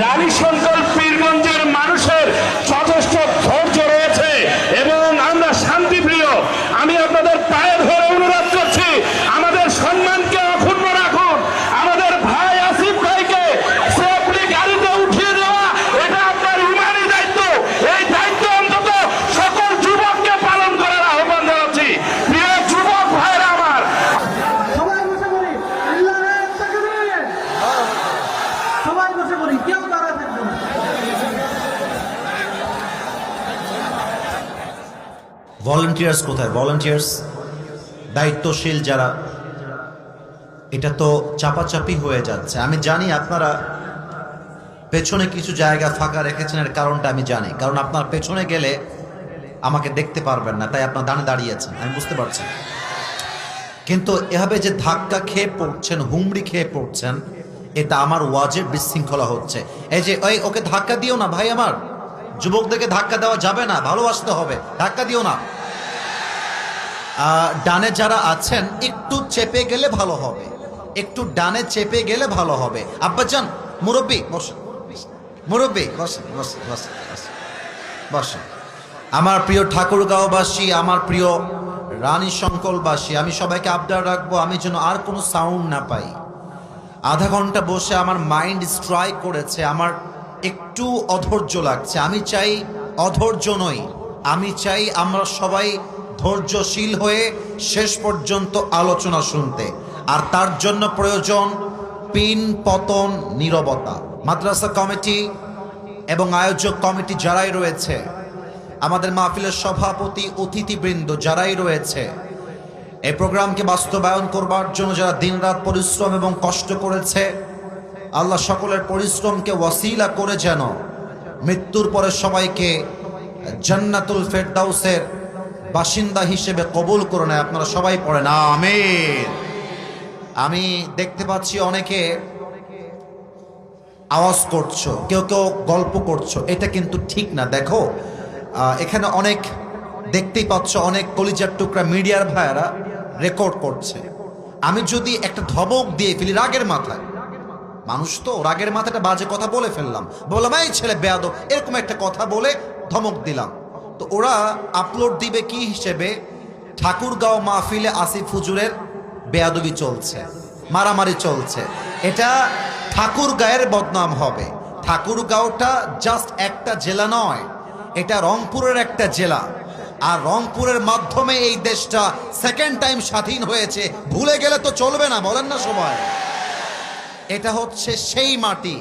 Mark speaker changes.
Speaker 1: রানীশঙ্কর পীরগঞ্জের মানুষের যথেষ্ট ধৈর্য রয়েছে এবং আমরা শান্তিপ্রিয়। আমি আপনাদের পায়ে ধরে অনুরোধ করছি, আমাদের সম্মানকে অক্ষুণ্ণ রাখুন। আমাদের ভাই আসিফ ভাইকে সেফলি গাড়িতে উঠিয়ে দেওয়া এটা আপনার ইমানি দায়িত্ব। এই দায়িত্ব অন্তত সকল যুবককে পালন করার আহ্বান জানাচ্ছি। প্রিয় যুবক ভাইরা আমার,
Speaker 2: সবাই বসে পড়ি, আল্লাহু তাকবীর। সবাই বসে পড়ি, কেউ দাঁড়া থাকবে না।
Speaker 3: ভলান্টিয়ার্স কোথায়? ভলান্টিয়ার্স, দায়িত্বশীল যারা, এটা তো চাপাচাপি হয়ে যাচ্ছে। আমি জানি আপনারা পেছনে কিছু জায়গা ফাঁকা রেখেছেন, এর কারণটা আমি জানি, কারণ আপনার পেছনে গেলে আমাকে দেখতে পারবেন না, তাই আপনার ডানে দাঁড়িয়েছেন, আমি বুঝতে পারছি। কিন্তু এভাবে যে ধাক্কা খেয়ে পড়ছেন, হুমড়ি খেয়ে পড়ছেন, এটা আমার ওয়াজের বিশৃঙ্খলা হচ্ছে। এই যে ওকে ধাক্কা দিও না ভাই, আমার যুবকদেরকে ধাক্কা দেওয়া যাবে না, ভালোবাসতে হবে, ধাক্কা দিও না। ডানে যারা আছেন একটু চেপে গেলে ভালো হবে, একটু ডানে চেপে গেলে ভালো হবে। আব্বাজান, মুরব্বী বসেন, মুরব্বী বসেন, বসেন, বসেন, বসেন, বসেন। আমার প্রিয় ঠাকুরগাঁওবাসী, আমার প্রিয় রানীশঙ্করবাসী, আমি সবাইকে আবদার রাখবো আমি যেন আর কোনো সাউন্ড না পাই। আধা ঘন্টা বসে আমার মাইন্ড স্ট্রাইক করেছে, আমার একটু অধৈর্য লাগছে। আমি চাই অধৈর্য নই, আমি চাই আমরা সবাই ধৈর্যশীল হয়ে শেষ পর্যন্ত আলোচনা শুনতে। আর তার জন্য প্রয়োজন পিন পতন নীরবতা। মাদ্রাসা কমিটি এবং আয়োজক কমিটি যারাই রয়েছে, আমাদের মাহফিলের সভাপতি, অতিথিবৃন্দ যারাই রয়েছে, এই প্রোগ্রামকে বাস্তবায়ন করবার জন্য যারা দিনরাত পরিশ্রম এবং কষ্ট করেছে, আল্লাহ সকলের পরিশ্রমকে ওয়াসিলা করে যেন মৃত্যুর পরে সবাইকে জান্নাতুল ফেরদাউসের বাসিন্দা হিসেবে কবুল করে নেয়। আপনারা সবাই পড়েন আমিন। আমি দেখতে পাচ্ছি অনেকে আওয়াজ করছো, কেউ কেউ গল্প করছো, এটা কিন্তু ঠিক না। দেখো, এখানে অনেক দেখতেই পাচ্ছ, অনেক কলিজার টুকরা মিডিয়ার ভাইয়ারা রেকর্ড করছে। আমি যদি একটা ধমক দিয়ে ফেলি রাগের মাথায়, মানুষ তো রাগের মাথাটা বাজে কথা বলে ফেললাম, বললাম এই ছেলে বেয়াদব, এরকম একটা কথা বলে ধমক দিলাম, তো ওরা আপলোড দিবে কি হিসেবে? ঠাকুরগাঁও মাহফিলে আসিফ হুজুরের বেয়াদবি চলছে, মারামারি চলছে। এটা ঠাকুরগাঁয়ের বদনাম হবে। ঠাকুরগাঁওটা জাস্ট একটা জেলা নয়, এটা রংপুরের একটা জেলা। আর রংপুরের মাধ্যমে এই দেশটা সেকেন্ড টাইম স্বাধীন হয়েছে, ভুলে গেলে তো চলবে না, বলেন না সবাই। এটা হচ্ছে সেই মাটি